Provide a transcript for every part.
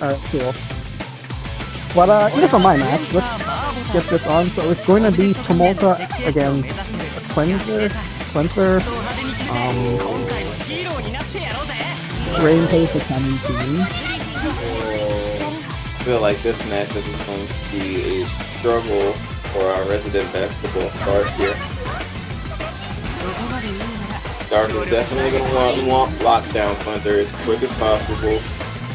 Alright, cool. But enough of my match. Let's get this on. So it's going to be Tomoko against Cleanser, Rain Pay for Cameron team. I feel like this matchup is going to be a struggle for our resident basketball start here. Dark is definitely going to want lockdown Cleanser as quick as possible.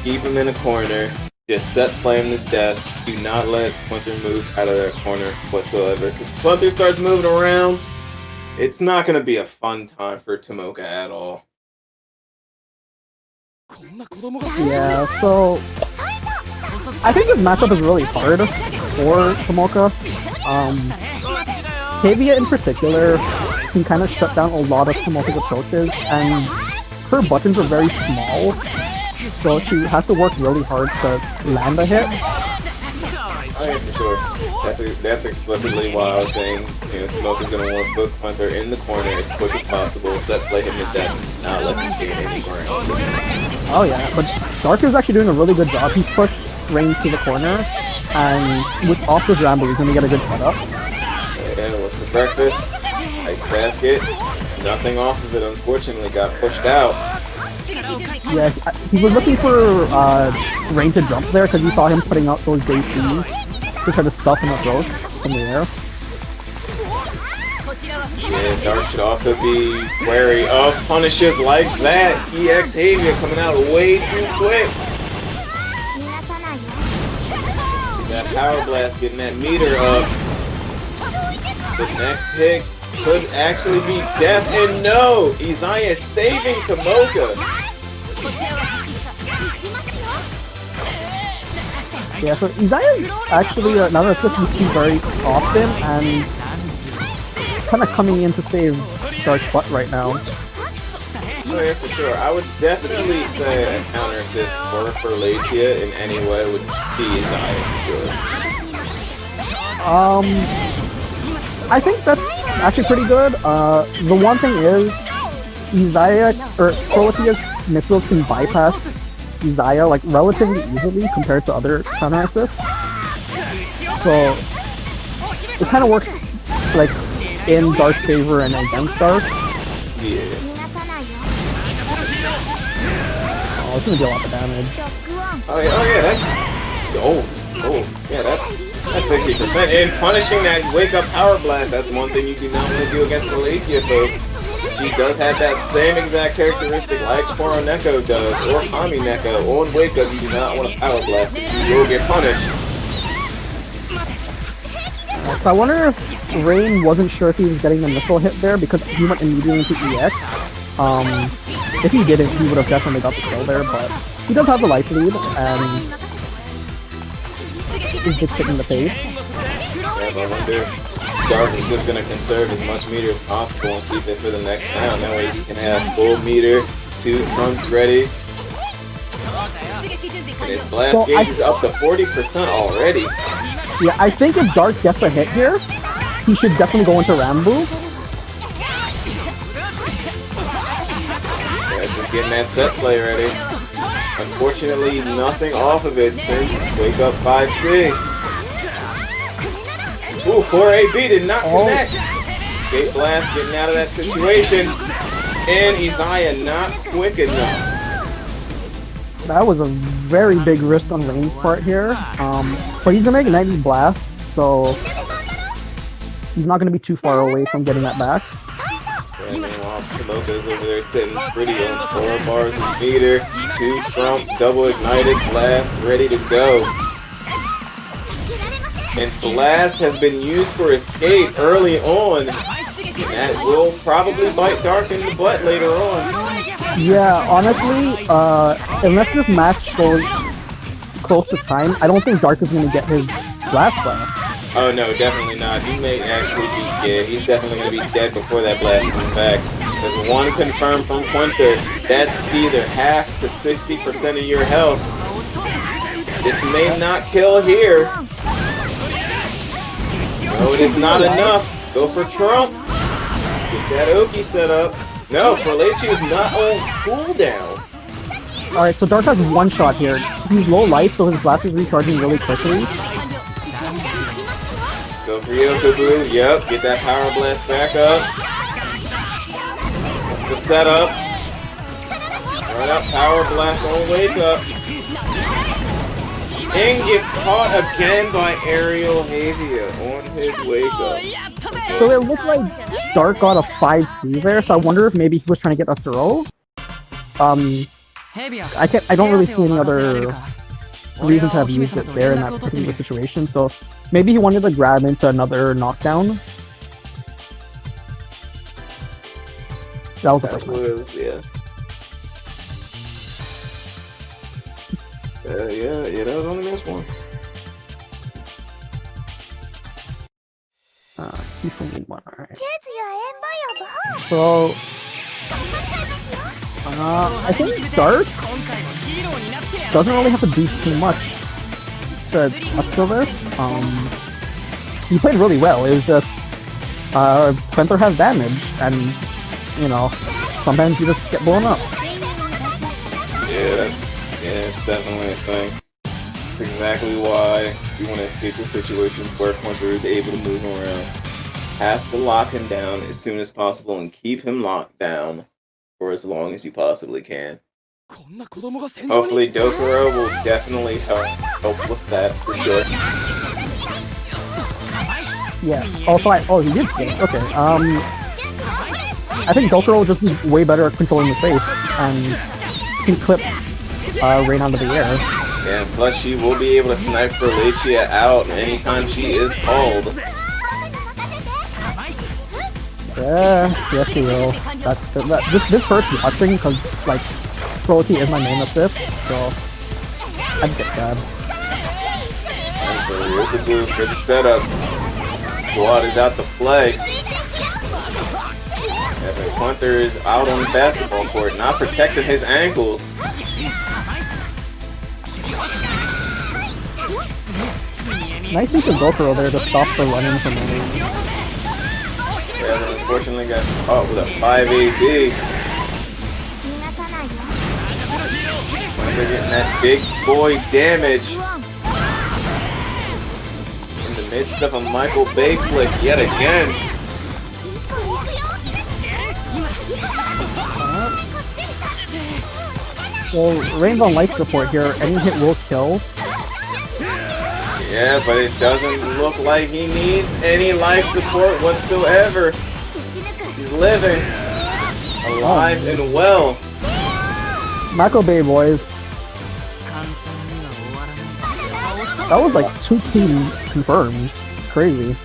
Keep him in a corner. Just set play him to death. Do not let Cleanser move out of that corner whatsoever. Because Cleanser starts moving around, it's not going to be a fun time for Tomoka at all. Yeah, so I think this matchup is really hard for Tomoka. Kavia in particular can kind of shut down a lot of Tomoka's approaches, and her buttons are very small, so she has to work really hard to land a hit. Oh yeah, for sure. That's explicitly why I was saying, Tomoka's going to want to put Cleanser in the corner as quick as possible, set play him to death, not let him gain any ground. Oh yeah, but Dark is actually doing a really good job. He pushed Rain to the corner, and with off his Rambo, he's going to get a good setup. Yeah, what's for breakfast? Ice basket. Nothing off of it, unfortunately, got pushed out. Yeah, he was looking for Rain to jump there because he saw him putting out those JCs to try to stuff an approach from the air. Yeah, Dark should also be wary of punishes like that. EX Havia coming out way too quick. That Power Blast getting that meter up. The next hit could actually be death, and no! Izaya is saving Tomoka! Yeah, so Izaya is actually another assist we see very often, and kind of coming in to save Dark's butt right now. Oh yeah, for sure. I would definitely say a counter assist for Latia in any way would be Izaya for sure. I think that's actually pretty good. The one thing is, Crowatia's missiles can bypass Izaya like relatively easily compared to other counter assists. So it kind of works like in Dark's favor and against Dark. Yeah. Oh, it's gonna do a lot of damage. Oh yeah, that's 60%. And punishing that wake up power blast, that's one thing you do not want to do against Latia, folks. She does have that same exact characteristic like Neko does, or Kami Neko. On wake up, you do not want to power blast, you will get punished. So I wonder if Rain wasn't sure if he was getting the missile hit there because he went immediately into EX. If he didn't, he would have definitely got the kill there, but he does have the life lead, and he's dictating the pace. Yeah, but I wonder if Dark is just going to conserve as much meter as possible and keep it for the next round. That way he can have full meter, 2 trunks ready. And his blast gauge is up to 40% already. Yeah, I think if Dark gets a hit here, he should definitely go into Rambo. Yeah, just getting that set play ready. Unfortunately, nothing off of it since Wake Up 5C. Ooh, 4AB did not connect. Escape Blast getting out of that situation. And Izaya not quick enough. That was a very big risk on Rain's part here. But he's gonna ignite his blast, so he's not gonna be too far away from getting that back. Yeah, meanwhile, Tomoka's over there sitting pretty on 4 bars of meter, 2 trumps, double ignited, blast, ready to go. And blast has been used for escape early on. And that will probably bite Dark in the butt later on. Yeah, honestly, unless this match goes close to time, I don't think Dark is going to get his blast back. Oh no, definitely not. He may actually be dead. He's definitely going to be dead before that blast comes back. There's one confirmed from Quinter. That's either half to 60% of your health. This may not kill here. No, it is not enough. Go for Trump. Get that Oki set up. No, Forlachi is not on cooldown. Alright, so Dark has one shot here. He's low life, so his blast is recharging really quickly. Go for you, Kubu. Yep, get that power blast back up. That's the setup. Right up, power blast on wake up. And gets caught again by Aerial Havia on his wake up. So it looked like Dark got a 5C there, so I wonder if maybe he was trying to get a throw. I don't really see any other reason to have used it there in that particular situation, so maybe he wanted to grab into another knockdown. That was the first one. Yeah. Yeah, that was only this one. He only one, alright. So, I think Dark doesn't really have to do too much to to this. He played really well. It was just Quenter has damage, and you know, sometimes you just get blown up. Yeah, it's definitely a thing. That's exactly why you want to escape the situations where Quenter is able to move around. Have to lock him down as soon as possible and keep him locked down for as long as you possibly can. Hopefully Dokuro will definitely help with that for sure. Yeah. He did skate. Okay. I think Dokuro will just be way better at controlling the space and can clip Rain out of the air. Yeah, plus she will be able to snipe for Lechia out anytime she is called. Yeah, yes she will. This hurts watching because like Cruelty is my main assist, so I'd get sad. Alright, so here's the move for the setup. Squad is out to play. Evan Quenter is out on the basketball court, not protecting his ankles. Nice use of Dokuro there to stop the running from me. Yeah, but unfortunately got caught with a 5 AD. Quenter getting that big boy damage. In the midst of a Michael Bay flick yet again. Well, Rain's on life support here. Any hit will kill. Yeah, but it doesn't look like he needs any life support whatsoever. He's living, alive and well. Mako Bay boys. That was like 2 team confirms. Crazy.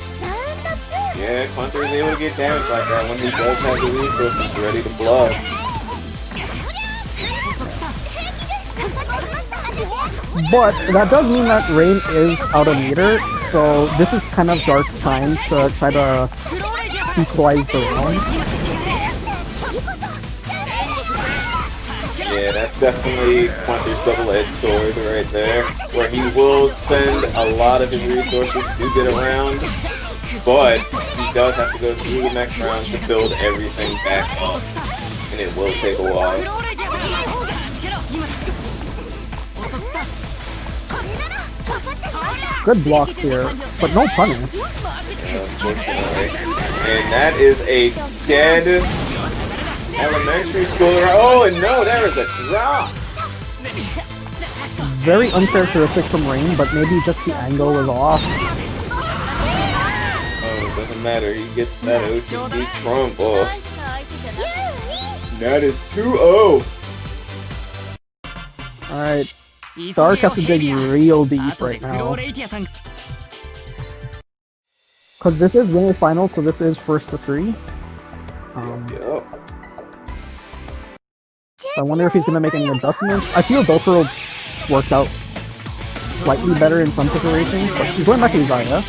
Yeah, Quenter is able to get damage like that when he does have the resources ready to blow. But that does mean that Rain is out of meter, so this is kind of Dark's time to try to equalize the rounds. Yeah, that's definitely Quenter's double-edged sword right there, where he will spend a lot of his resources to get around, but he does have to go through the next round to build everything back up, and it will take a while. Good blocks here, but no punish. Yeah, unfortunately. And that is a dead elementary schooler. Oh, and no, there is a drop. Very uncharacteristic from Rain, but maybe just the angle was off. Oh, it doesn't matter. He gets that OTP trump off. That is 2-0. Alright. Dark has to dig real deep right now. Because this is winner final, so this is first to 3. Yep. I wonder if he's going to make any adjustments. I feel Dokuro worked out slightly better in some situations, but he's going back to Izaya.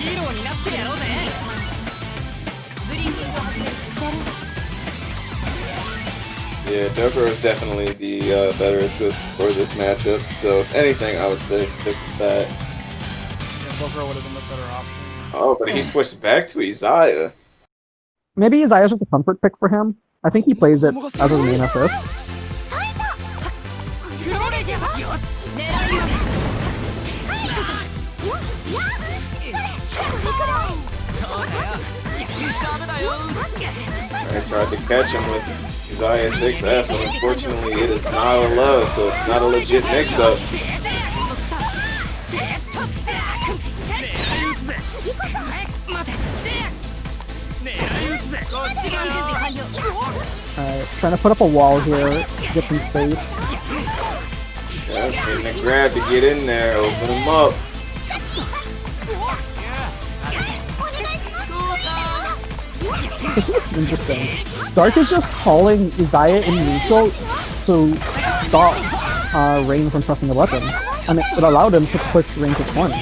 Yeah, Dokuro is definitely the better assist for this matchup, so if anything, I would say stick with that. Yeah, Dokuro would have been the better option. Oh, but he switched back to Izaya. Maybe Izaya's just a comfort pick for him. I think he plays it as his main assist. I tried to catch him with Zaya 6S, but unfortunately it is not a low, so it's not a legit mix-up. Trying to put up a wall here, get some space. Yeah, getting a grab to get in there, open him up. This is interesting. Dark is just calling Izaya in neutral to stop Rain from pressing the weapon, and it allowed him to push Rain to corner.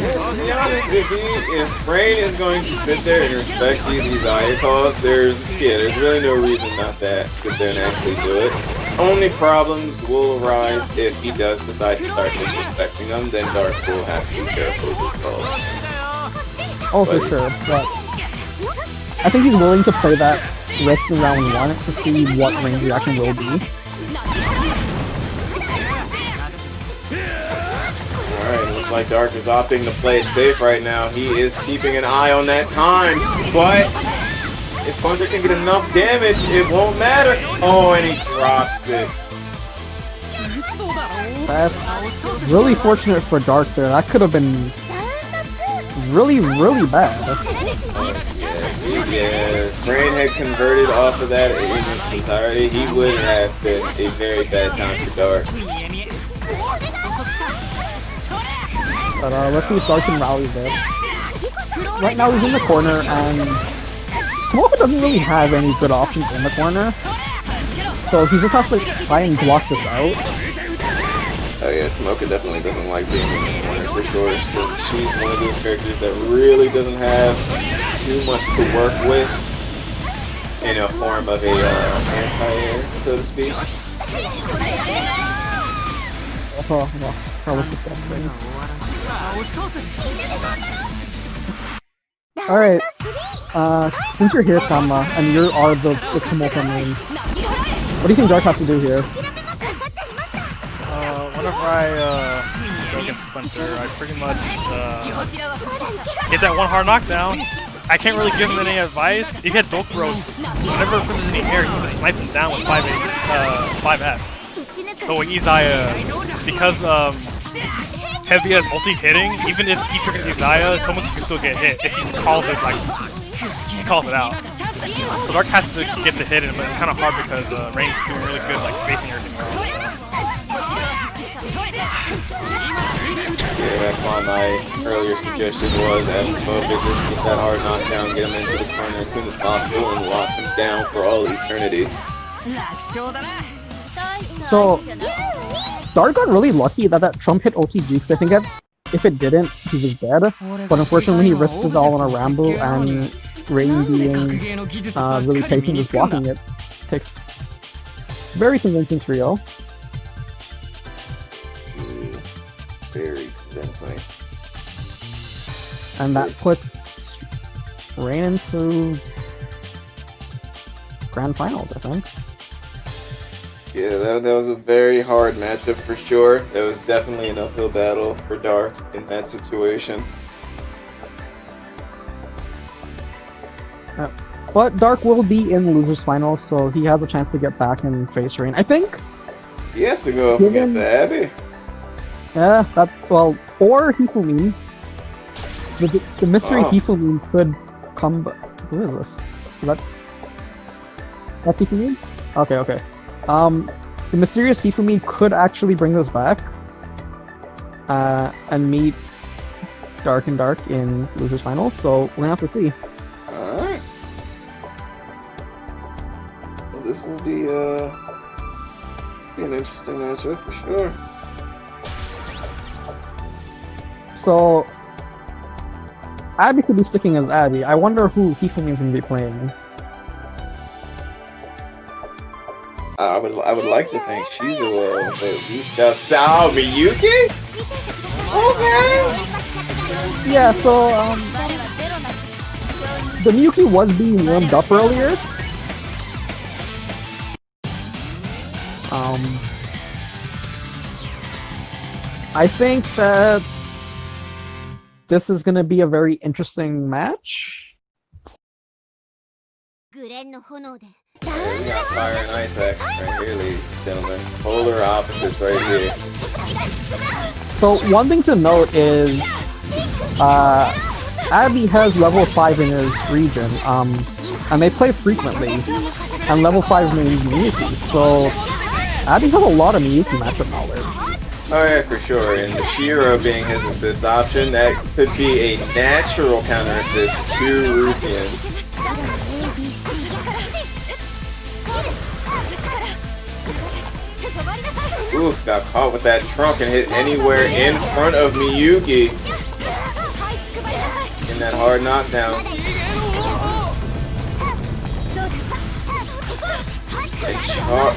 Yeah, to be honest, if Rain is going to sit there and respect these Izaya calls, there's really no reason not to sit there and actually do it. Only problems will arise if he does decide to start disrespecting them, then Dark will have to be careful with his calls. Oh, for sure, but I think he's willing to play that risk in round 1 to see what Rain's reaction will be. Alright, looks like Dark is opting to play it safe right now. He is keeping an eye on that time, but if Hunter can get enough damage, it won't matter. Oh, and he drops it. That's really fortunate for Dark there. That could have been really, really bad. Yeah, if Rain had converted off of that in its entirety, he would have been a very bad time for Dark. But let's see if Dark can rally this. Right now he's in the corner, and Tomoka doesn't really have any good options in the corner. So he just has to try and block this out. Oh yeah, Tomoka definitely doesn't like being in the corner for sure. So she's one of those characters that really doesn't have too much to work with in a form of a anti-air, so to speak. Oh, that was disgusting. Alright, since you're here, Kama, and you are the Tomoka main, what do you think Dark has to do here? Whenever I go against Splinter, I pretty much get that one hard knockdown. I can't really give him any advice. If he had Dokuro, whenever there's any air, he can just snipe him down with 5F. So with Izaya, because Heavy has multi-hitting, even if he triggers Izaya, someone can still get hit if he calls it he calls it out. So Dark has to get the hit in, but it's kind of hard because Rain's doing really good spacing everything around. Yeah, that's why my earlier suggestion was ask Tomoka just get that hard knockdown, get him into the corner as soon as possible, and lock him down for all eternity. So, Dark got really lucky that Trump hit OTG, because I think if it didn't, he was dead. But unfortunately, he risked it all on a Rambo, and Rain being really patient just blocking it takes very convincing trio. Very convincing. And that puts Rain into Grand Finals, I think. Yeah, that was a very hard matchup for sure. That was definitely an uphill battle for Dark in that situation. But Dark will be in Losers Finals, so he has a chance to get back and face Rain. I think He has to go up against Abby. yeah, or Hifumi. The mystery Hifumi could come. Who is this? That's Hifumi? Okay. The mysterious Hifumi could actually bring us back and meet Dark and Dark in Losers Finals, so we're gonna have to see. Alright. Well, this will be an interesting matchup for sure. So, Abby could be sticking as Abby. I wonder who Hifumi is going to be playing. I would like to think she's a little, but we got Sao Miyuki? Okay! Yeah, so, the Miyuki was being warmed up earlier. I think that this is going to be a very interesting match. We got fire and ice action right here, ladies and gentlemen. Polar opposites right here. So one thing to note is Abby has level 5 in his region, and they play frequently, and level 5 means Miyuki, so Abby has a lot of Miyuki matchup knowledge. Oh yeah, for sure, and the Shiro being his assist option, that could be a natural counter assist to Rusian. Oof, got caught with that trunk and hit anywhere in front of Miyuki. In that hard knockdown.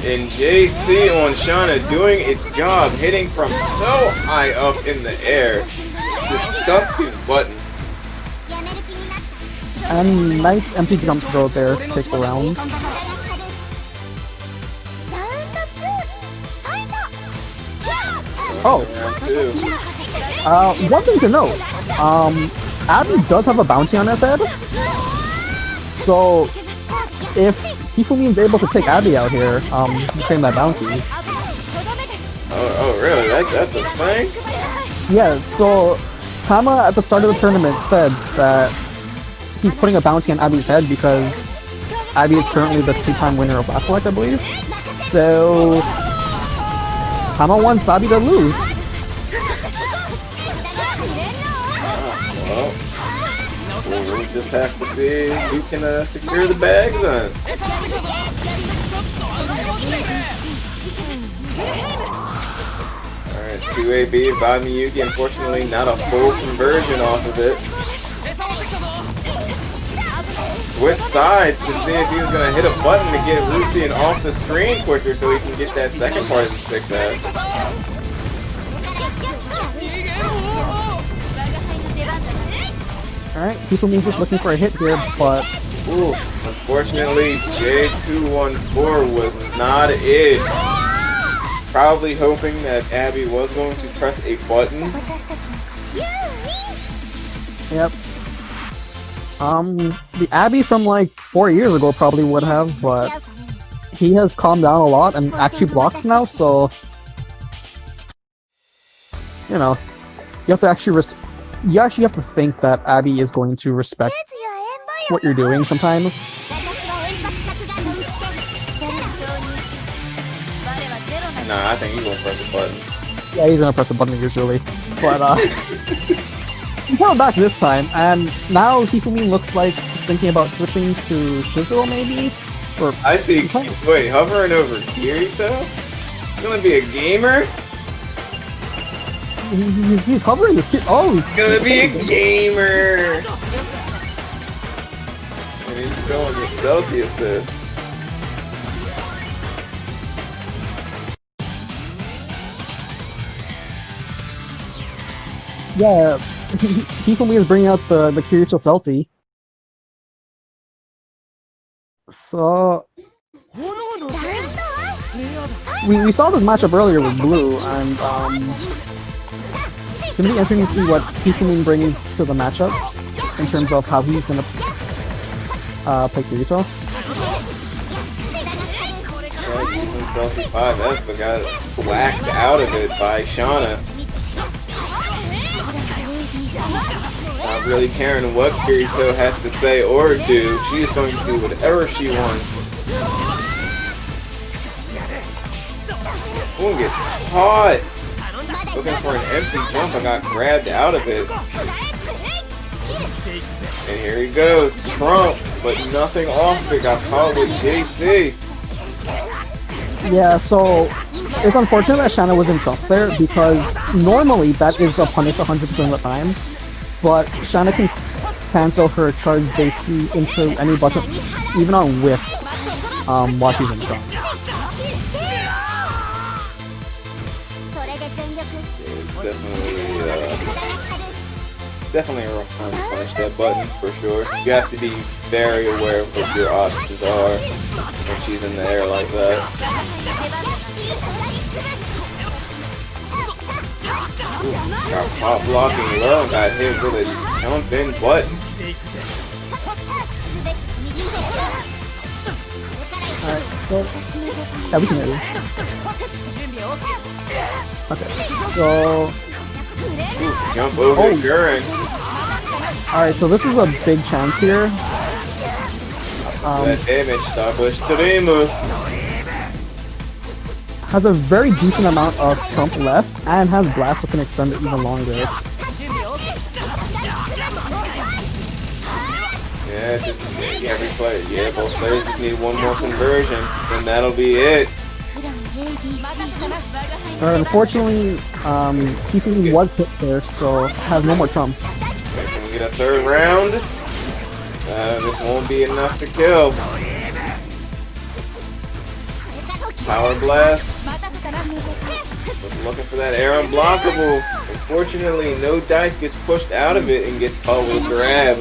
And JC on Shauna doing its job, hitting from so high up in the air. Disgusting button. And nice empty jump throw there to take the round. Oh, one thing to note, Abby does have a bounty on his head, so if Hifumin's able to take Abby out here, claim that bounty. Oh really? That's a thing? Yeah, so Tama at the start of the tournament said that he's putting a bounty on Abby's head because Abby is currently the 2-time winner of Last Select, I believe. So Tama wants Abby to lose. Well, we'll just have to see who can secure the bag then. Alright, 2AB by Miyuki. Unfortunately, not a full conversion off of it. Switch sides to see if he was going to hit a button to get Rusian off the screen quicker so he can get that second part of the 6S. Alright, Hifumin's just looking for a hit here, but ooh, unfortunately, J214 was not it. Probably hoping that Abby was going to press a button. yep. The Abby from like 4 years ago probably would have, but he has calmed down a lot and actually blocks now, so you know, you have to actually you actually have to think that Abby is going to respect what you're doing sometimes. Nah, I think he's gonna press a button. Yeah, he's gonna press a button usually, but he held back this time, and now Hifumin looks like he's thinking about switching to Shizuo maybe? Or I see. Wait, hovering over Kirito? He's gonna be a gamer? He's hovering this kid. Oh, he's Gonna be a gamer! And he's going the Celti assist. Yeah, Hifumi is bringing out the Kirito Celti. So we saw this matchup earlier with Blue, and it's gonna be interesting to see what Hifumi brings to the matchup in terms of how he's gonna play Kirito. Yeah, using Celti 5S, but got whacked out of it by Shauna. Not really caring what Kirito has to say or do, she's going to do whatever she wants. Ooh, gets caught! Looking for an empty jump, I got grabbed out of it. And here he goes, Trump, but nothing off it, got caught with JC. Yeah, so it's unfortunate that Shanna was in Trump there, because normally that is a punish 100% of the time, but Shanna can cancel her charge JC into any button, even on whiff, while she's in Trump. It's definitely a rough time to punish that button, for sure. You have to be very aware of what your options are when she's in the air like that. Got pop blocking low and got hit with a jump in butt. Alright, so yeah, we can hear you. Okay, so Jump over Gurren. alright, so this is a big chance here. That damage stop was Streamu. Has a very decent amount of trump left and has blast that can extend it even longer. Yeah, every player. Yeah, both players just need one more conversion, and that'll be it. Unfortunately, Keith was hit there, so has no more trump. Okay, can we get a third round? This won't be enough to kill. Power blast. Was looking for that air unblockable. Unfortunately, no dice gets pushed out of it and gets caught with a grab.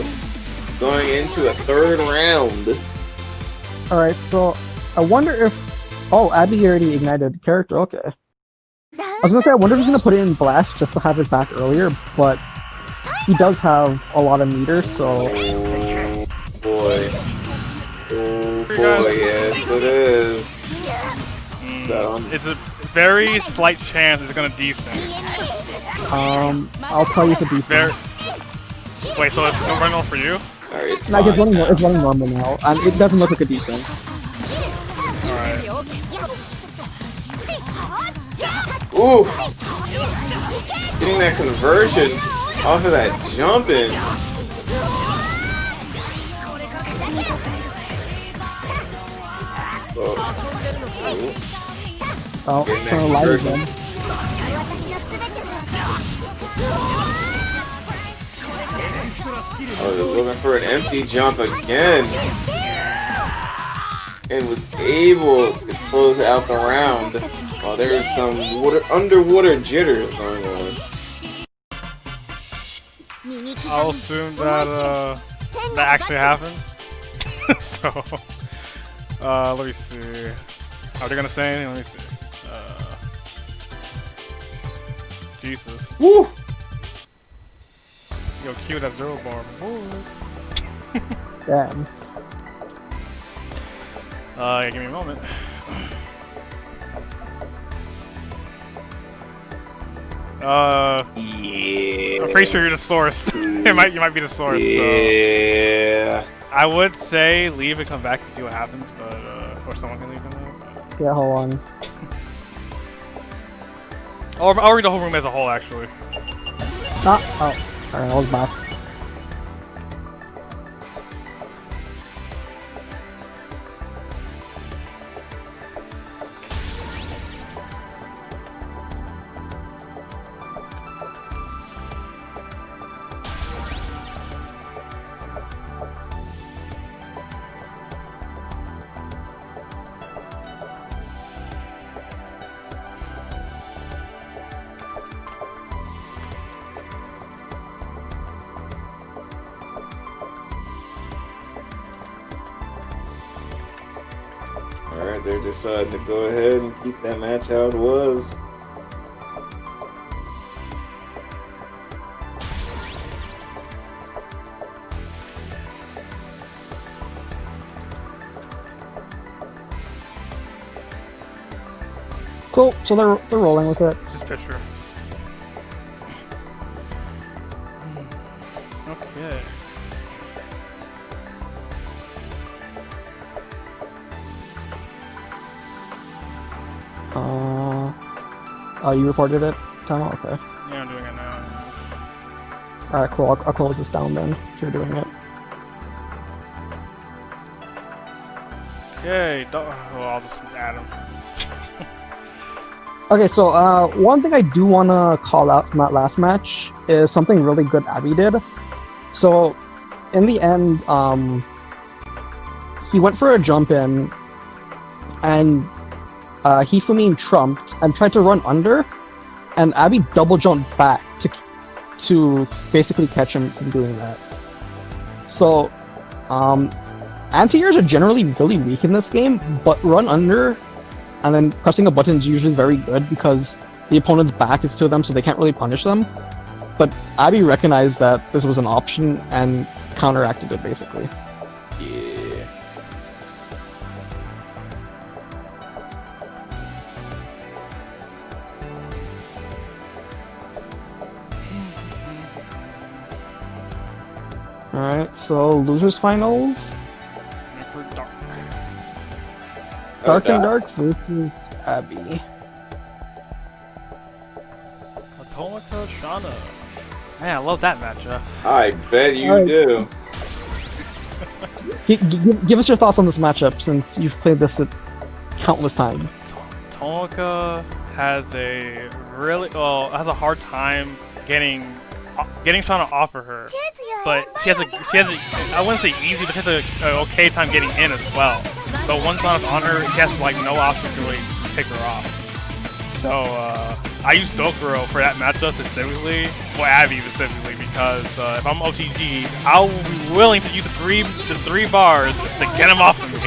Going into a third round. Alright, so I wonder if... Oh, Abby already ignited character, okay. I was gonna say, I wonder if he's gonna put it in blast just to have it back earlier, but he does have a lot of meter, so... Oh boy. Oh boy, yes it is. So, It's a very slight chance it's gonna desync. I'll tell you the Very. defense. Wait, so it's no running for you? alright, it's Like, it's fine. running normal now, and it doesn't look like a decent. Alright. Ooh! Getting that conversion off of that jumping. Oh, Getting turn that light conversion. again. I was looking for an empty jump again. And was able to close out the round while there was some underwater jitters going on. I'll assume that that actually happened. So let me see. Are they gonna say anything? Let me see. Jesus. Woo! Yo, cue that zero bar. Damn. Yeah, give me a moment. Yeah. I'm pretty sure you're the source. You might be the source. Yeah. So I would say leave and come back and see what happens, but or someone can leave and then. Yeah, hold on. I'll read the whole room as a whole, actually. Ah, oh. Alright, I was back. Alright, they're deciding to go ahead and keep that match how it was. Cool, so they're rolling with it. Just picture. Okay. Oh, you reported it? Time? Okay. Yeah, I'm doing it now. Alright, cool. I'll close this down then, if you're doing it. Okay, well, I'll just add them. Okay, so one thing I do want to call out from that last match is something really good Abby did. So, in the end, he went for a jump in, and Hifumi trumped and tried to run under, and Abby double jumped back to basically catch him from doing that. So, anti-airs are generally really weak in this game, but run under and then pressing a button is usually very good because the opponent's back is to them, so they can't really punish them. But Abby recognized that this was an option and counteracted it, basically. Yeah. Alright, so losers finals. For Dark. Dark and Dark versus Abby. Automata Shauna. Man, I love that matchup. I bet you Alright. do. Give us your thoughts on this matchup, since you've played this countless times. Tomoka has a has a hard time getting Shauna off of her, but she has a I wouldn't say easy, but she has a okay time getting in as well. But once Shauna's on her, she has like no option to really pick her off. So I use Dokuro for that matchup specifically, well Abby specifically, because if I'm OTG, I'll be willing to use the three bars to get him off of me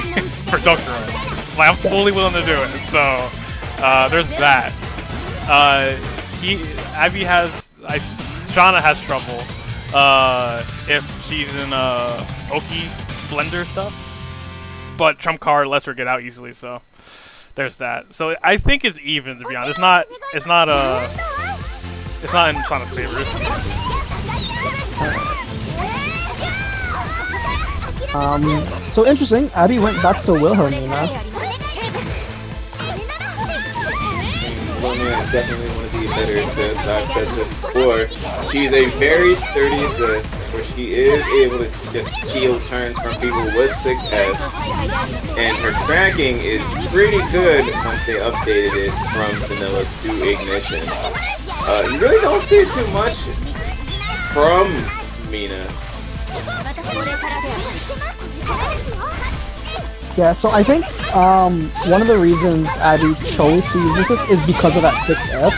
for Dokuro. Like I'm fully willing to do it. So there's that. Shauna has trouble if she's in Oki Splendor stuff, but Trump card lets her get out easily. So there's that. So I think it's even, to be honest. It's not in Shauna's favor. So interesting. Abby went back to Wilhelmina. Wilhelmina is definitely one of the better assists. I've said this before. She's a very sturdy assist, where she is able to just steal turns from people with 6S, and her tracking is pretty good once they updated it from vanilla to ignition. You really don't see too much from Mina. Yeah, so I think one of the reasons Abby chose to use this is because of that 6F.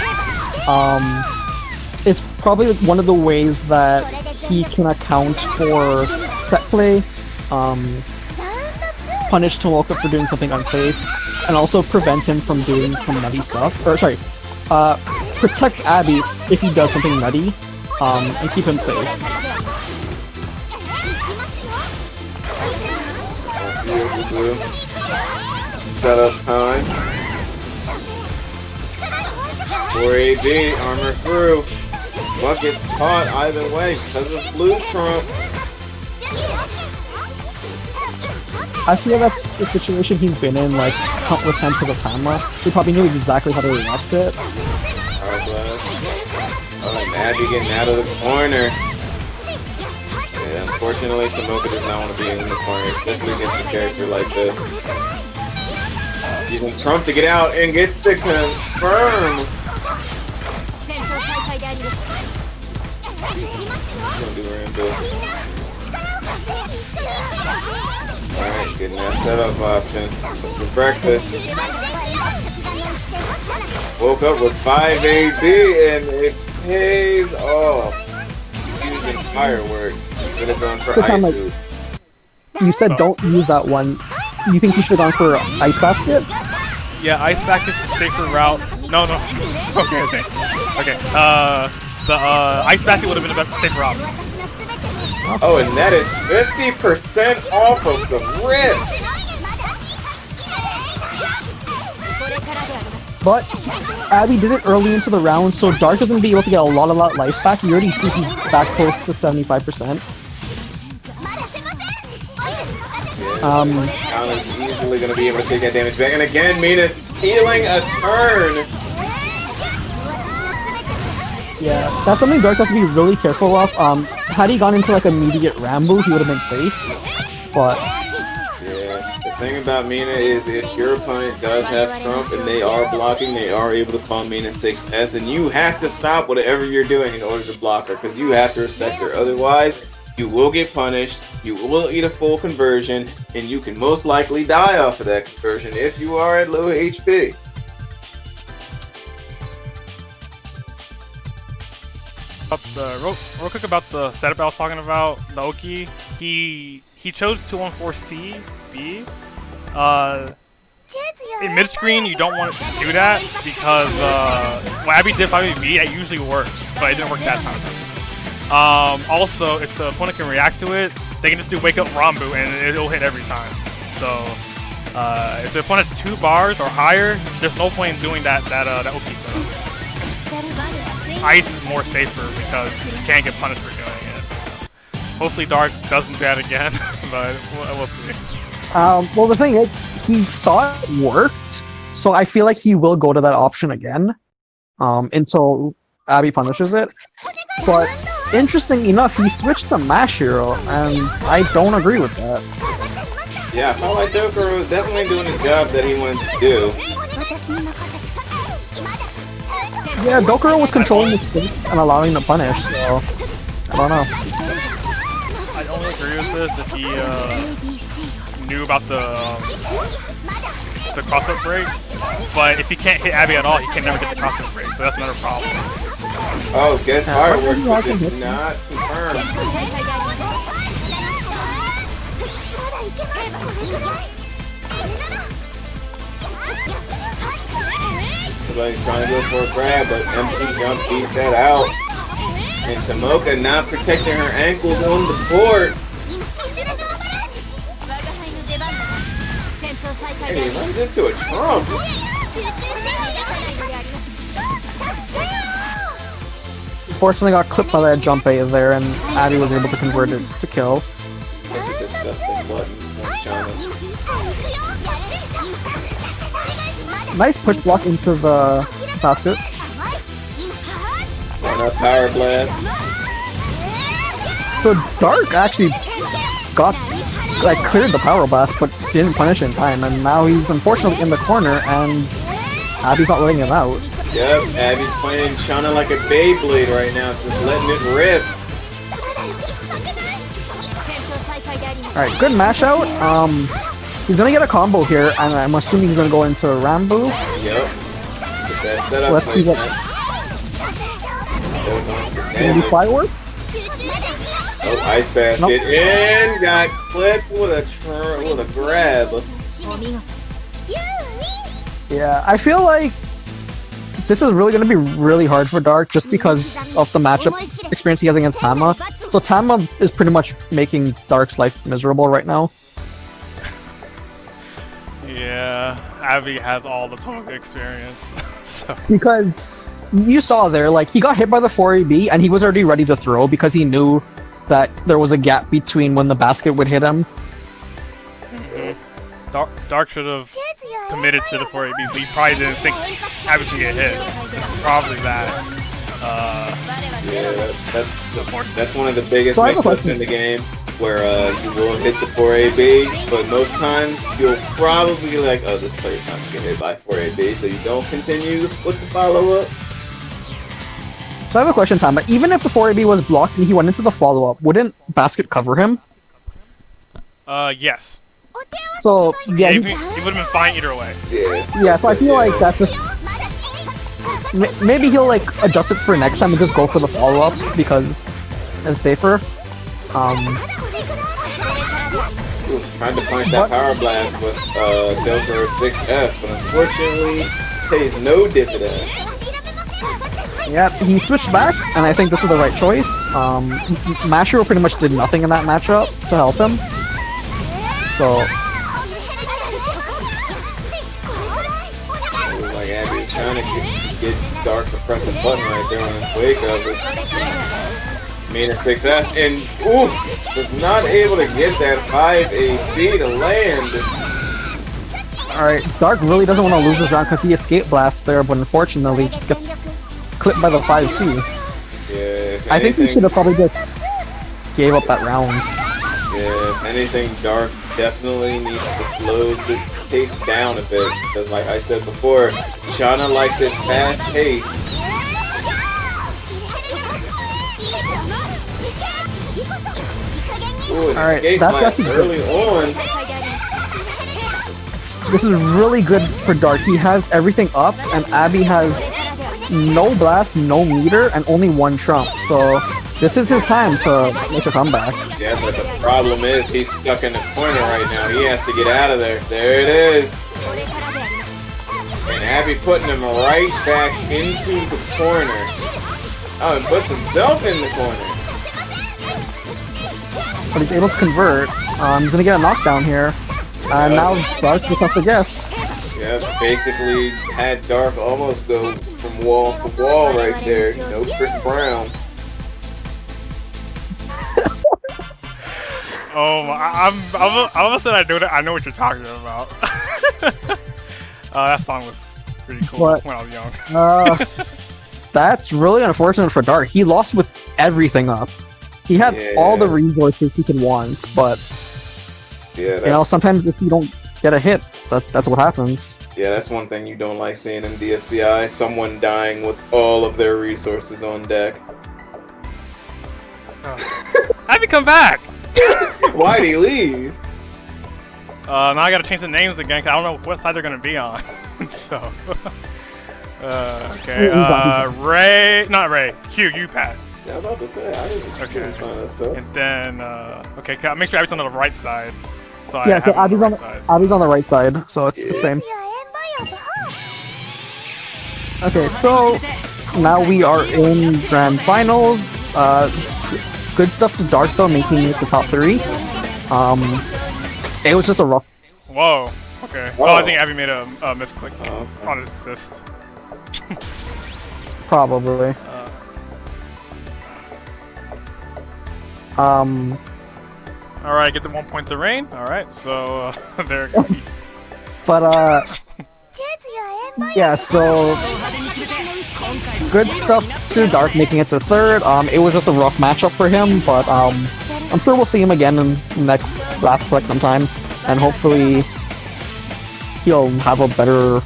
It's probably one of the ways that he can account for set play, punish Tomoka for doing something unsafe, and also prevent him from doing some nutty stuff. Or sorry, protect Abby if he does something nutty, and keep him safe. Setup time. 4 AB, armor through. Bucket's caught either way because of blue Trump. I feel that's the situation he's been in like countless times because of time left. He probably knew exactly how to react to it. Power blast. Oh, and Abby getting out of the corner. Yeah, unfortunately, Tomoka does not want to be in the corner, especially against a character like this. Using Trump to get out and get the confirm. Gonna do Rambo. Alright, getting that setup option. What's for breakfast? Woke up with 5 AB and it pays off. Using fireworks instead of going for ice hoop. You said don't use that one. You think you should have gone for Ice Basket? Yeah, Ice Basket is a safer route. No. Okay. The Ice Basket would have been a better, safer route. Oh, and that is 50% off of the rip! But Abby did it early into the round, so Dark isn't be able to get a lot of that life back. You already see he's back close to 75%. Alan's easily going to be able to take that damage back. And again, Mina's stealing a turn! Yeah, that's something Dark has to be really careful of. Had he gone into like immediate Rambo, he would have been safe. But yeah, the thing about Mina is if your opponent does have Trump and they are blocking, they are able to call Mina 6S, and you have to stop whatever you're doing in order to block her, because you have to respect her. Otherwise, you will get punished, you will eat a full conversion, and you can most likely die off of that conversion if you are at low HP. Real quick about the setup I was talking about, the Oki. He chose 214C B. In mid screen, you don't want to do that because what Abby did 5AB, that usually works, but it didn't work that time. Also, if the opponent can react to it, they can just do wake up Rambu and it'll hit every time. So, if the opponent's 2 bars or higher, there's no point in doing that OP setup. Ice is more safer because you can't get punished for doing it. Hopefully Dark doesn't do that again, but we'll see. Well, the thing is, he saw it worked, so I feel like he will go to that option again until Abby punishes it. But interesting enough, he switched to Mash Hero, and I don't agree with that. Yeah, I felt like Dokuro was definitely doing the job that he wanted to do. Yeah, Dokuro was controlling the states and allowing the punish, so I don't know. I only agree with this if he knew about the cross-up break, but if he can't hit Abby at all, he can never get the cross-up break, so that's another problem. Oh, guess fireworks, which is not confirmed. Somebody's trying to go for a grab, but empty jump beats that out. And Tomoka not protecting her ankles on the board. And he runs into a trump. Unfortunately got clipped by that jump A there, and Abby was able to convert it to kill. Such a disgusting button from China. Nice push block into the basket. On a power blast. So Dark actually cleared the power blast, but didn't punish in time, and now he's unfortunately in the corner, and Abby's not letting him out. Yep, Abby's playing China like a Beyblade right now, just letting it rip. Alright, good mash out. He's gonna get a combo here, and I'm assuming he's gonna go into Rambu. Yep. Get that setup. Let's see what. Maybe firework? Oh, ice basket. Nope. And got clipped with a grab. Yeah, I feel like this is really going to be really hard for Dark just because of the matchup experience he has against Tama. So Tama is pretty much making Dark's life miserable right now. Yeah, Abby has all the Tomoka experience. So. Because you saw there, like, he got hit by the 4AB and he was already ready to throw because he knew that there was a gap between when the basket would hit him. Dark should have committed to the 4AB, but he probably didn't think Abby could get hit. It's probably that. Yeah, that's one of the biggest mix-ups in the game, where you will hit the 4AB, but most times you'll probably be like, oh, this player's not gonna get hit by 4AB, so you don't continue with the follow-up. So I have a question, Tama. Even if the 4AB was blocked and he went into the follow-up, wouldn't basket cover him? Yes. So, yeah, he would have been fine either way. Yeah, so I feel like that's just... Maybe he'll, like, adjust it for next time and just go for the follow-up, because it's safer. Trying to punish that power blast with Delta 6S, but unfortunately, pays no dividends. Yeah, he switched back, and I think this is the right choice. Mashiro pretty much did nothing in that matchup to help him. So... Like Abby trying to get Dark to press a button right there on his wake up. Made a 6S, and ooh, was not able to get that 5 AP to land. Alright, Dark really doesn't want to lose this round because he escape blasts there, but unfortunately just gets clipped by the 5C. Yeah, I think he should have probably just gave up that round. Yeah, if anything, Dark definitely needs to slow the pace down a bit, because like I said before, Shauna likes it fast-paced. Ooh, an escape blast early on. This is really good for Dark. He has everything up, and Abby has no blast, no meter, and only one trump. So this is his time to make a comeback. Yeah, but the problem is he's stuck in the corner right now. He has to get out of there. There it is. And Abby putting him right back into the corner. Oh, and puts himself in the corner. But he's able to convert. He's gonna get a knockdown here. And now Dark just has to guess. Yeah, basically had Dark almost go from wall to wall right there. No Chris Brown. Oh, I'm almost said I know what you're talking about. That song was pretty cool when I was young. That's really unfortunate for Dark. He lost with everything up. He had all the resources he could want, but you know, sometimes if you don't get a hit, that's what happens. Yeah, that's one thing you don't like seeing in DFCI. Someone dying with all of their resources on deck. How'd he come back? Why'd he leave? Now I gotta change the names again, cause I don't know what side they're gonna be on. So, okay, Ray, not Ray, Q, you passed. Yeah, I'm about to say, I didn't sign up, so. And then, okay, make sure Abby's on the right side. So Yeah, so Abby's on the right side, so it's the same. Okay, so now we are in Grand Finals. Good stuff to Dark though, making it to top 3. It was just a rough. Whoa. Okay. Whoa. Oh, I think Abby made a misclick on his assist. Probably. Alright, get the 1 point to Rain. Alright, so there you go. But yeah, so good stuff to Dark making it to 3rd. It was just a rough matchup for him, but I'm sure we'll see him again in next last select sometime, and hopefully he'll have a better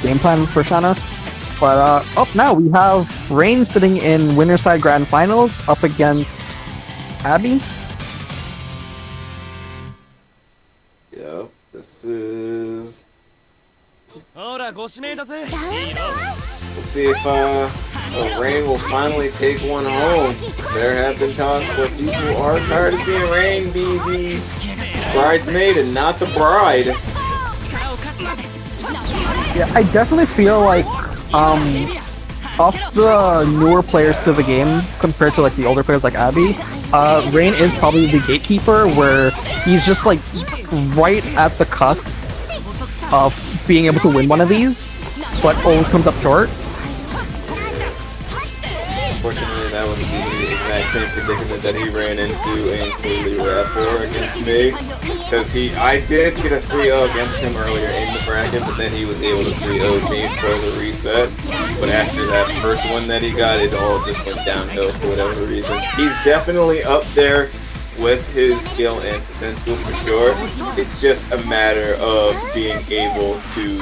game plan for Shanna. But up now we have Rain sitting in winner side Grand Finals up against Abby. Yep, this is. We'll see if Rain will finally take one home. There have been talks where people are tired of seeing Rain be the bridesmaid and not the bride. Yeah, I definitely feel like of the newer players to the game compared to the older players like Abby, Rain is probably the gatekeeper, where he's just right at the cusp of being able to win one of these, but always comes up short. Unfortunately, that was the exact same predicament that he ran into in Clearly Rapport against me. Because I did get a 3-0 against him earlier in the bracket, but then he was able to 3-0 me for the reset. But after that first one that he got, it all just went downhill for whatever reason. He's definitely up there with his skill and potential for sure. It's just a matter of being able to...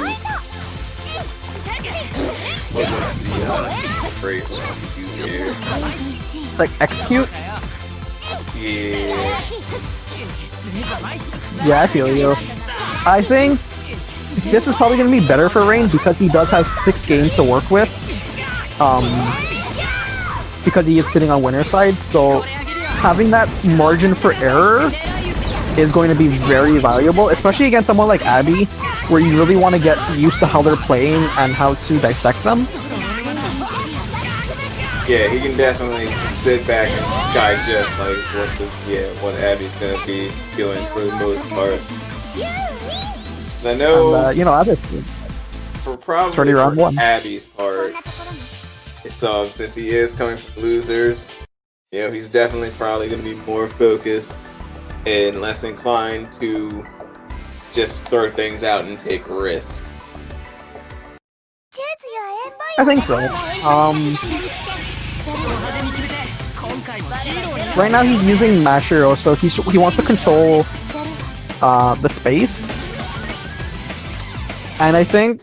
What's the phrase I want to use here? Execute? Yeah. Yeah, I feel you. I think this is probably going to be better for Rain because he does have 6 games to work with. Because he is sitting on winner's side, so having that margin for error is going to be very valuable, especially against someone like Abby, where you really want to get used to how they're playing and how to dissect them. Yeah, he can definitely sit back and digest what Abby's gonna be doing for the most part. I know, and, for probably round 1. Abby's part, since he is coming from losers, he's definitely probably gonna be more focused and less inclined to just throw things out and take risks. I think so. Right now he's using Mashiro, so he wants to control the space. And I think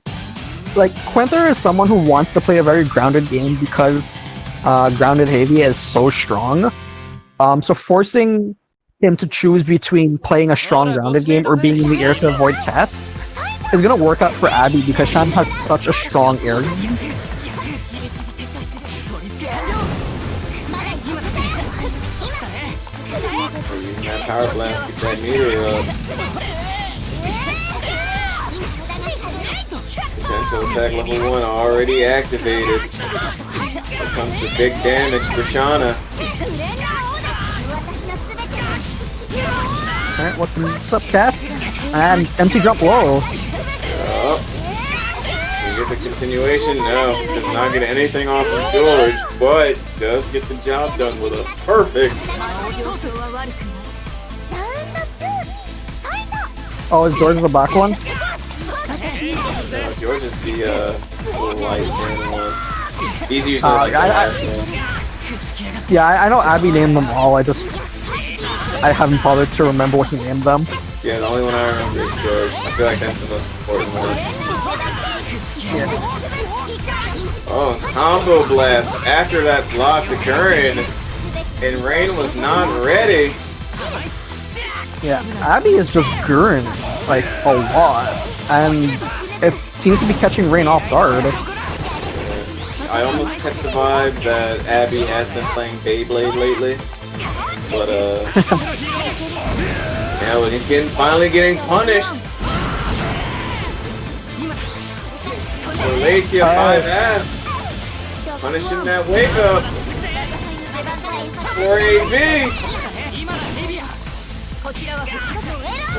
Quinther is someone who wants to play a very grounded game because grounded heavy is so strong. So forcing him to choose between playing a strong grounded game or being in the air to avoid cats is gonna work out for Abby because Shan has such a strong air game. Using that power blast to get that meter up. Potential attack level 1 already activated. Here comes the big damage for Shauna. Alright, what's up, cats? And empty jump low. Yup. You get the continuation? No, does not get anything off of George, but does get the job done with a perfect. Oh, is George the back one? No, George is the light green one. He's usually like the last one. Yeah, I know Abby named them all. I haven't bothered to remember what he named them. Yeah, the only one I remember is George. I feel like that's the most important one. Oh, combo blast after that block to Curran, and Rain was not ready. Yeah, Abby is just Gurren, like, a lot, and it seems to be catching Rain off guard. I almost catch the vibe that Abby has been playing Beyblade lately, but yeah, when he's finally getting punished. Latia 5S punishing that wake up for AB.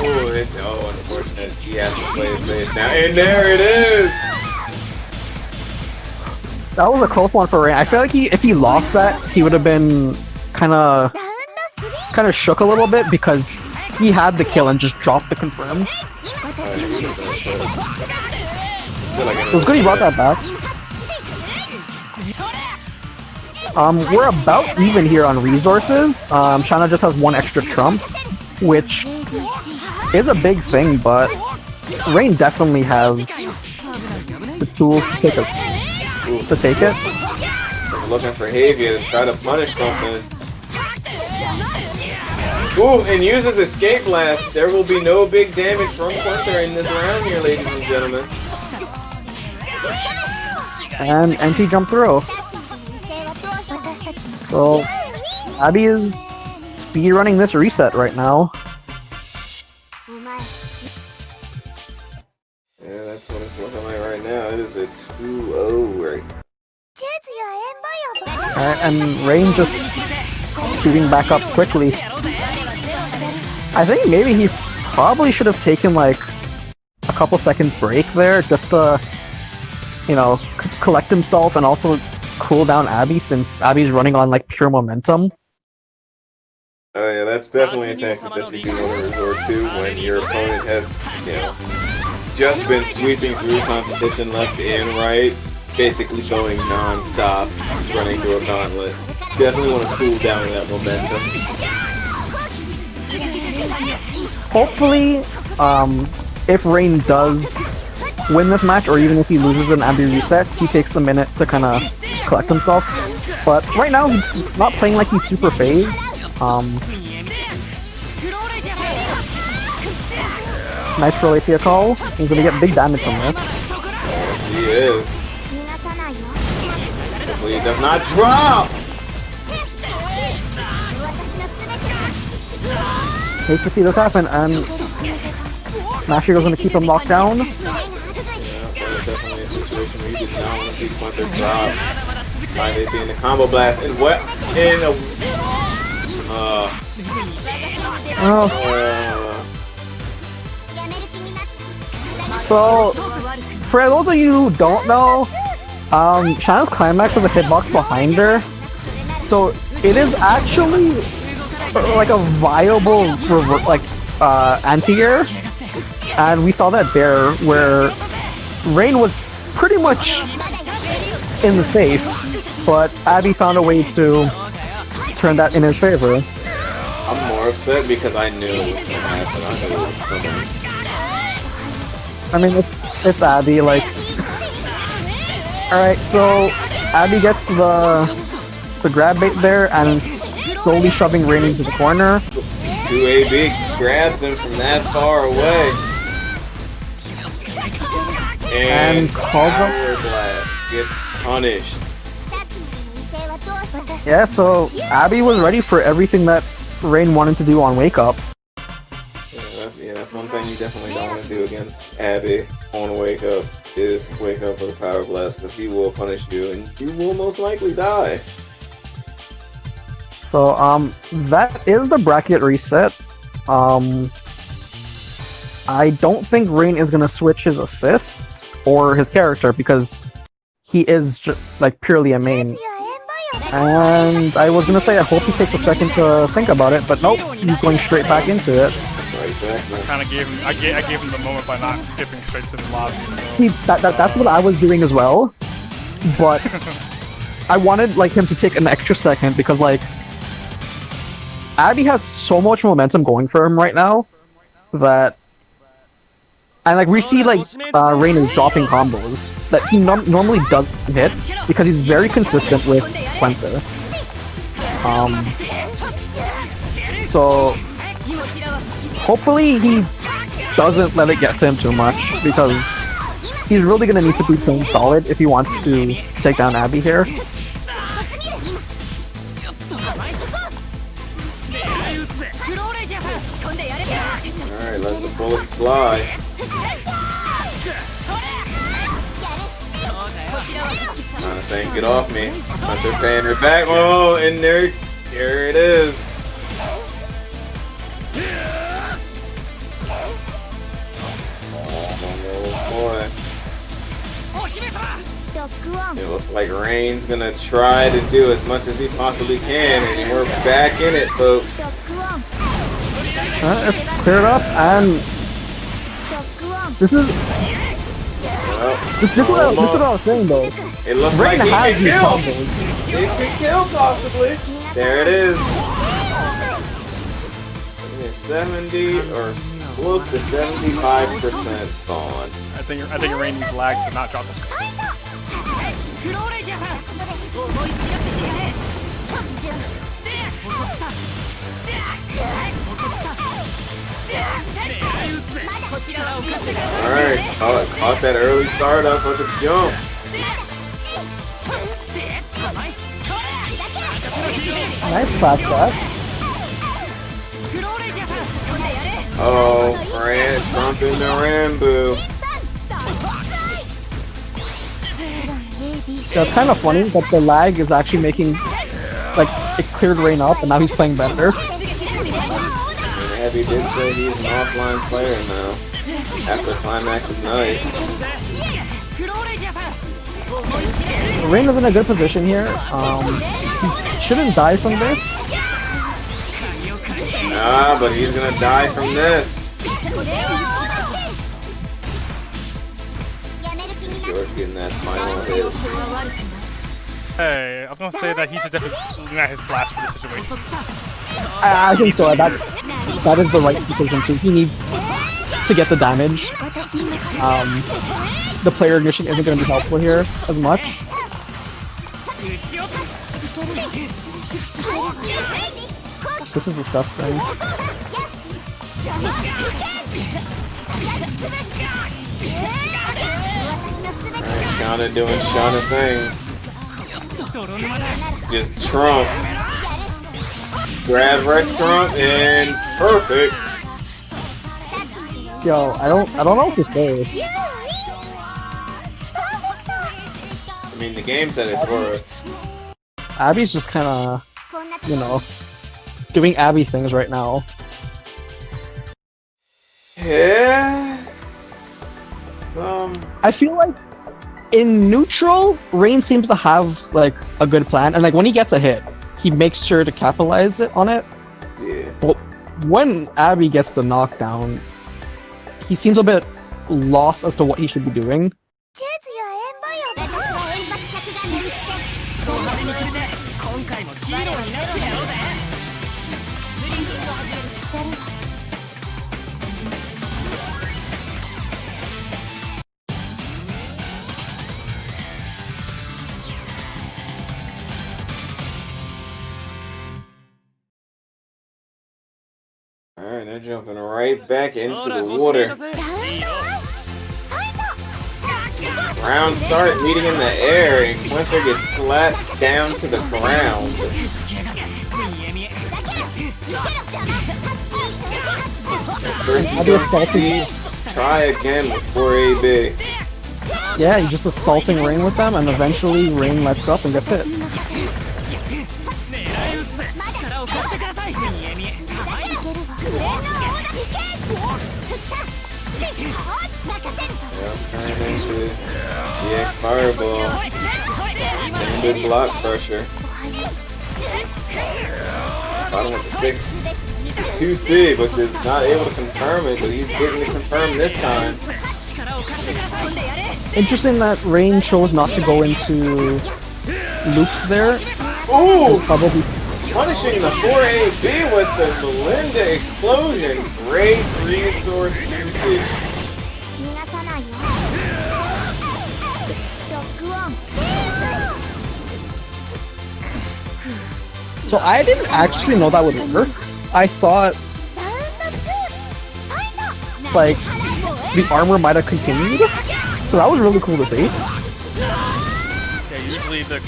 Oh, unfortunate. He has to play it safe now. And there it is! That was a close one for Rain. I feel like if he lost that, he would have been kind of shook a little bit because he had the kill and just dropped the confirm. It was good he brought that back. We're about even here on resources. China just has one extra trump, which is a big thing, but Rain definitely has the tools to take it. Just looking for Havia to try to punish something. Ooh, and uses Escape Blast. There will be no big damage from Quinter in this round here, ladies and gentlemen. And empty jump through. So Abby is speedrunning this reset right now. Yeah, that's what it's looking like right now. It is a 2-0 right. And Rain just shooting back up quickly. I think maybe he probably should have taken like a couple seconds break there just to, you know, collect himself and also cool down Abby since Abby's running on like pure momentum. Oh yeah, that's definitely a tactic that you do want to resort to when your opponent has, you know, just been sweeping through competition left and right, basically going non-stop, running through a gauntlet. Definitely want to cool down that momentum. Hopefully, if Rain does win this match, or even if he loses and Abby resets, he takes a minute to kind of collect himself. But right now, he's not playing like he's super phased. Nice for Latia call. He's gonna get big damage from this. Yes, he is. Hopefully he does not drop! Hate to see this happen, and Mashigo's gonna keep him locked down. Yeah, that's definitely a situation where you did not want to see Quinter drop. 5AP in the combo blast, and what? In a... So, for those of you who don't know, Shana's Climax has a hitbox behind her. So, it is actually like a viable anti-air. And we saw that there where Rain was pretty much in the safe, but Abby found a way to turn that in his favor. I'm more upset because I knew it was going to happen. I knew it was coming. I mean, it's Abby, like... Alright, so Abby gets the grab bait there and slowly shoving Rain into the corner. 2AB grabs him from that far away. And Power Blast gets punished. Yeah, so Abby was ready for everything that Rain wanted to do on Wake Up. Yeah, that's one thing you definitely don't want to do against Abby on Wake Up. is wake up with a power blast because he will punish you and you will most likely die. So that is the bracket reset. I don't think Rain is gonna switch his assists or his character because he is just like purely a main. And I was gonna say I hope he takes a second to think about it, but nope, he's going straight back into it. Right back, I kind of gave him. I gave him the moment by not skipping straight to the lobby. So, See, that's what I was doing as well, but I wanted like him to take an extra second because like Abby has so much momentum going for him right now that. And like we see like Rain is dropping combos that he normally doesn't hit because he's very consistent with Quenta. So hopefully he doesn't let it get to him too much because he's really gonna need to be playing solid if he wants to take down Abby here. Alright, let the bullets fly. Trying to saying, get off me. But they're paying her back. Oh, and there it is. Oh boy. It looks like Rain's gonna try to do as much as he possibly can, and we're back in it, folks. It's cleared up, and this is this is what I was saying though. It looks Rain like has he these can kill. combos. He could kill possibly. There it is. 70 or close to 75% gone. I think Rain needs lag to not drop the. Alright, caught that early startup of the jump. Nice clap back. Oh, Trump in the Rambo. So it's kind of funny that the lag is actually making like it cleared Rain up, and now he's playing better. And Abby did say he's an offline player now after Climax Ignite. Rain is in a good position here. He shouldn't die from this. Ah, but he's gonna die from this. George getting that final hit. Hey, I was gonna say that he should definitely shooting at his blast for this situation. I think so. That is the right decision too. He needs to get the damage. The player ignition isn't going to be helpful here as much. This is disgusting. Alright, Shauna doing Shauna things. Just Trump. Grab Red Trump and perfect. Yo, I don't know what to say. I mean, the game said it for us. Abby's just kind of, you know, doing Abby things right now. Yeah. I feel like in neutral, Rain seems to have like a good plan, and like when he gets a hit, he makes sure to capitalize on it. Yeah. But when Abby gets the knockdown, he seems a bit lost as to what he should be doing. Alright, they're jumping right back into the water. Round start, meeting in the air, and Quinter gets slapped down to the ground. First you don't try again with 4AB. Yeah, you're just assaulting Rain with them, and eventually Rain lets up and gets hit. Turn into EX Fireball. Standard block pressure. Bottom with the 2C, but is not able to confirm it, so he's getting to confirm this time. Interesting that Rain chose not to go into loops there. Ooh! Probably. Punishing the 4AB with the Melinda explosion. Great resource usage. So I didn't actually know that would work. I thought, like, the armor might have continued. So that was really cool to see. Yeah, usually the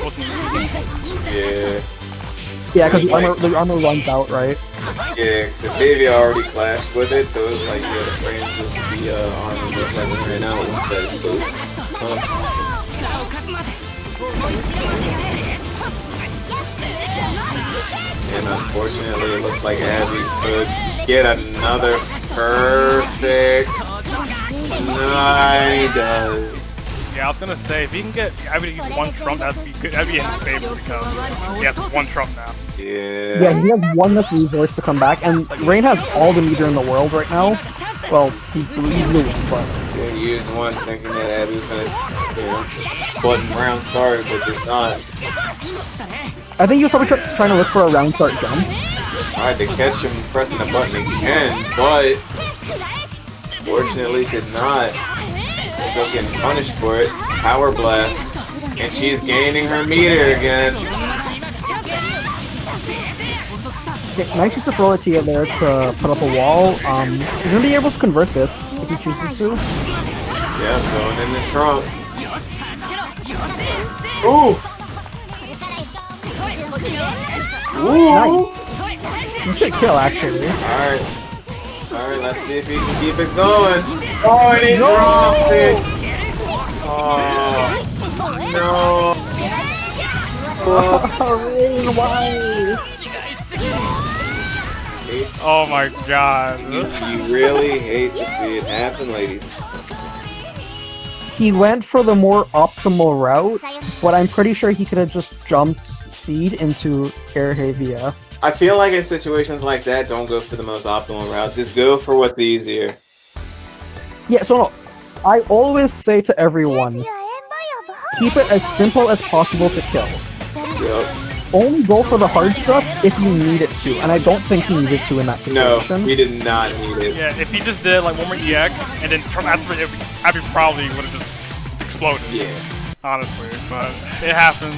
Yeah. Yeah, because the armor runs out, right? Yeah, because Davey already clashed with it, so it was like, yeah, the frames of the armor just like ran out once that exploded. And unfortunately, it looks like Abby could get another perfect. No, he does. Yeah, I was gonna say, if he can get Abby to use one trump, that'd be good. That'd be in his favor because he has one trump now. Yeah. Yeah, he has one less resource to come back, and Rain has all the meter in the world right now. Well, he blew one, but... Yeah, he used one thinking that Abby was gonna, you know, button round start, but it's not. I think he was probably trying to look for a round start jump. Tried to catch him pressing the button again, but fortunately did not. Still getting punished for it. Power blast. And she's gaining her meter again. Okay, nice use of Rollatia there to put up a wall. He's gonna be able to convert this if he chooses to. Yeah, going in the trunk. Ooh! Ooh! Nice. You should kill, actually. Alright. Alright, let's see if he can keep it going. Oh, and he drops it! Oh. No! Rain, why? Oh my god. You really hate to see it happen, ladies. He went for the more optimal route, but I'm pretty sure he could have just jumped Seed into Airhavia. I feel like in situations like that, don't go for the most optimal route. Just go for what's easier. Yeah, so no, I always say to everyone, keep it as simple as possible to kill. Yep. Only go for the hard stuff if you need it to, and I don't think he needed to in that No, situation. he did not need it. Yeah, if he just did like one more EX and then from after it, Abby probably would have just exploded. Yeah. Honestly, but it happens.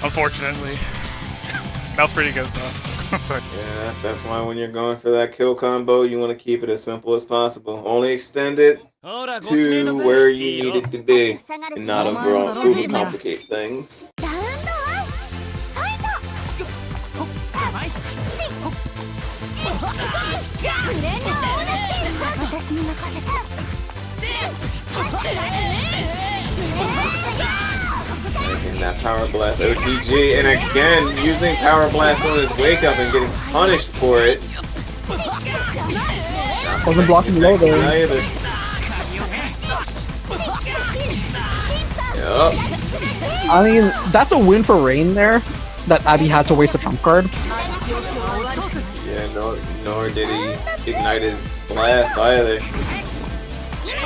Unfortunately. That was pretty good though. Yeah, that's why when you're going for that kill combo, you want to keep it as simple as possible. Only extend it to where you need it to be, and not overcomplicate things. And that Power Blast OTG, and again, using Power Blast on his wake up and getting punished for it. Wasn't blocking low there. Either. Yup. I mean, that's a win for Rain there, that Abby had to waste a trump card. Yeah, nor did he ignite his blast either.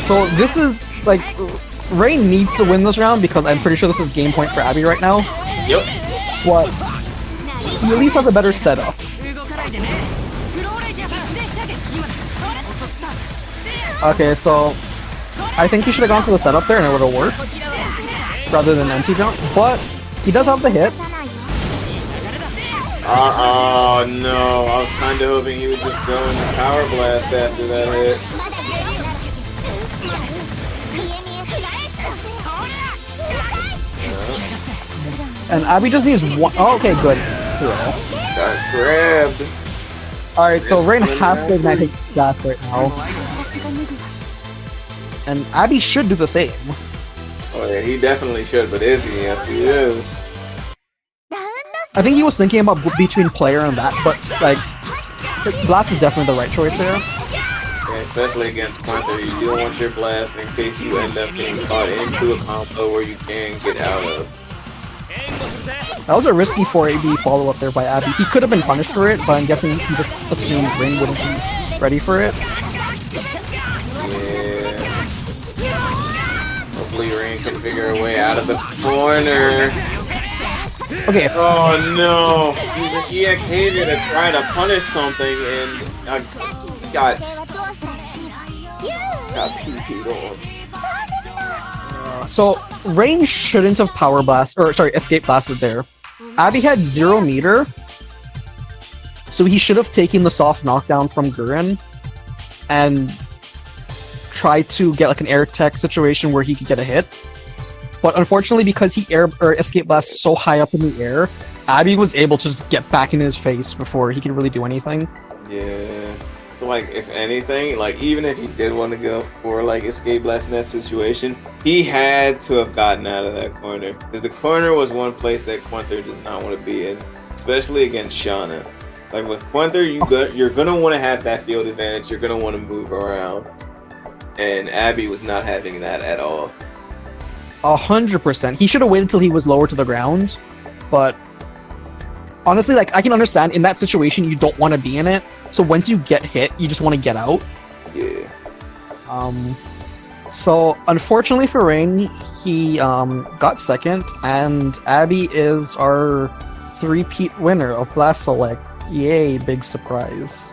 So this is, like, Rain needs to win this round because I'm pretty sure this is game point for Abby right now. Yep. But he at least has a better setup. Okay, so I think he should have gone for the setup there and it would have worked, rather than empty jump. But he does have the hit. Oh no, I was kind of hoping he would just go in the Power Blast after that hit. And Abby just needs one. Oh, okay, good. Got grabbed. Alright, so Rain has to ignite his gas right now. And Abby should do the same. Oh yeah, he definitely should, but is he? Yes, he is. I think he was thinking about between player and that, but like, Blast is definitely the right choice here. Yeah, especially against Quinter, you don't want your blast in case you end up getting caught into a combo where you can get out of. That was a risky 4AB follow-up there by Abby. He could have been punished for it, but I'm guessing he just assumed Ring wouldn't be ready for it. Yeah. Hopefully Ring can figure a way out of the corner. Okay. Oh no! He's an EX Havior to try to punish something and got PP'd on. So, Rain shouldn't have power blast, or sorry, escape blasted there. Abby had 0 meter, so he should have taken the soft knockdown from Gurren and tried to get like an air tech situation where he could get a hit. But unfortunately, because he escape blasted so high up in the air, Abby was able to just get back in his face before he could really do anything. Yeah. So like, if anything, like even if he did want to go for like escape blast in that situation, he had to have gotten out of that corner, because the corner was one place that Quinter does not want to be in, especially against Shauna. Like with Quinter, you're gonna want to have that field advantage. You're gonna want to move around, and Abby was not having that at all. 100%. He should have waited till he was lower to the ground, but honestly, like, I can understand in that situation you don't want to be in it. So once you get hit, you just want to get out. Yeah. So unfortunately for Ring, he got second, and Abby is our 3-peat winner of Blast Select. Yay, big surprise.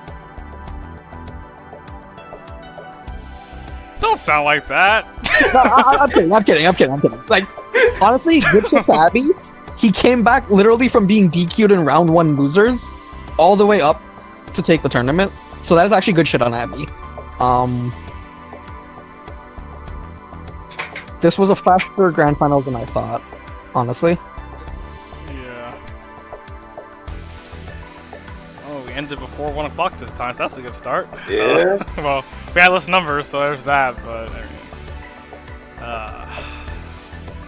Don't sound like that. No, I'm kidding. Like, honestly, good shit to Abby. He came back literally from being DQ'd in round 1 losers all the way up to take the tournament. So that is actually good shit on Abby. This was a faster grand final than I thought, honestly. Yeah. Oh, we ended before 1 o'clock this time, so that's a good start. Yeah. Well, we had less numbers, so there's that, but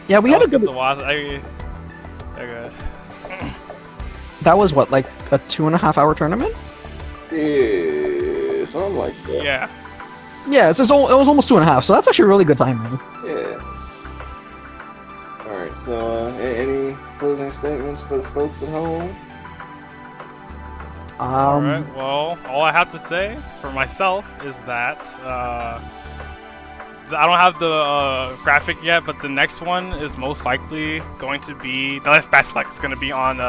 Yeah, we had a good... to watch. They're good. That was what, like a 2.5-hour tournament? Yeah, something like that. Yeah. Yeah, it was almost 2.5, so that's actually really good timing. Yeah. Alright, so any closing statements for the folks at home? Alright, well, all I have to say for myself is that I don't have the graphic yet, but the next one is most likely going to be the last batch select is going to be on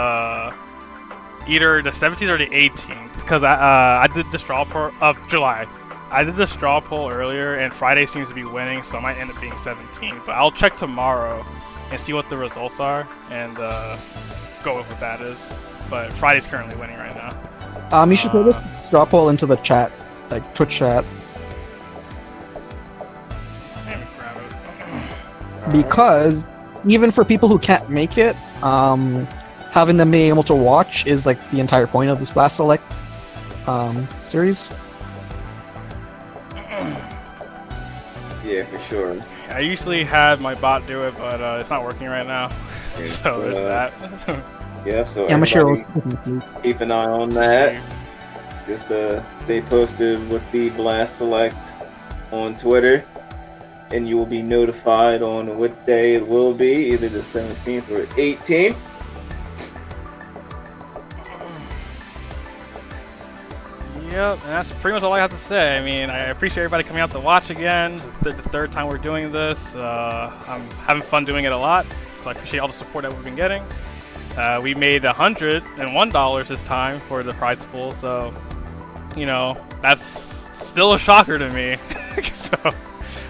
either the 17th or the 18th, because I did the straw poll of July. I did the straw poll earlier, and Friday seems to be winning, so it might end up being 17th. But I'll check tomorrow and see what the results are and go with what that is. But Friday's currently winning right now. You should throw this straw poll into the chat, like Twitch chat. Let me grab it. Because even for people who can't make it, having them be able to watch is like the entire point of this Blast Select series. Yeah, for sure. I usually had my bot do it, but it's not working right now. Yeah, So there's that. Yep, so Yeah, I'm sure everybody keep an eye on that. Just stay posted with the Blast Select on Twitter, and you will be notified on what day it will be, either the 17th or 18th. Yep, and that's pretty much all I have to say. I mean, I appreciate everybody coming out to watch again. It's the third time we're doing this. I'm having fun doing it a lot, so I appreciate all the support that we've been getting. We made $101 this time for the prize pool, so, you know, that's still a shocker to me. So,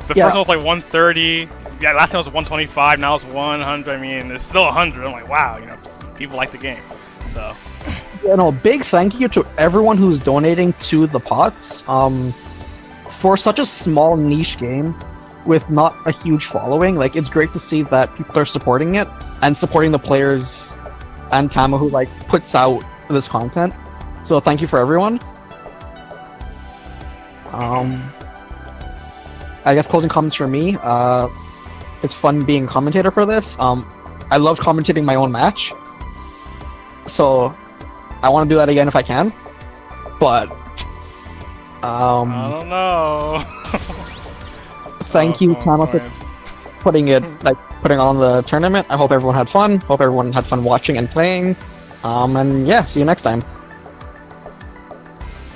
the first one was like 130. Yeah, last time was 125. Now it's 100. I mean, it's still 100. I'm like, wow, you know, people like the game. So. You know, big thank you to everyone who's donating to the pots. For such a small niche game with not a huge following, like, it's great to see that people are supporting it and supporting the players and Tama who like puts out this content. So thank you for everyone. I guess closing comments from me. it's fun being commentator for this. I love commentating my own match, so I want to do that again if I can. But I don't know. thank you, Tama, for putting on the tournament. I hope everyone had fun. Hope everyone had fun watching and playing. And yeah, see you next time.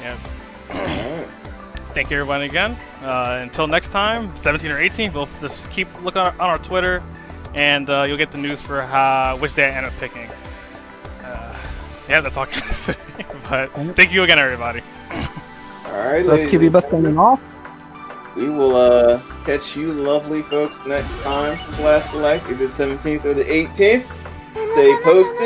Yeah. Thank you, everyone, again. Until next time, 17 or 18, we'll just keep looking on our Twitter, and you'll get the news for which day I end up picking. Yeah, that's all I can say. But thank you again, everybody. Alright, So let's keep you best signing off. We will catch you lovely folks next time for Last Select, either the 17th or the 18th. Stay posted.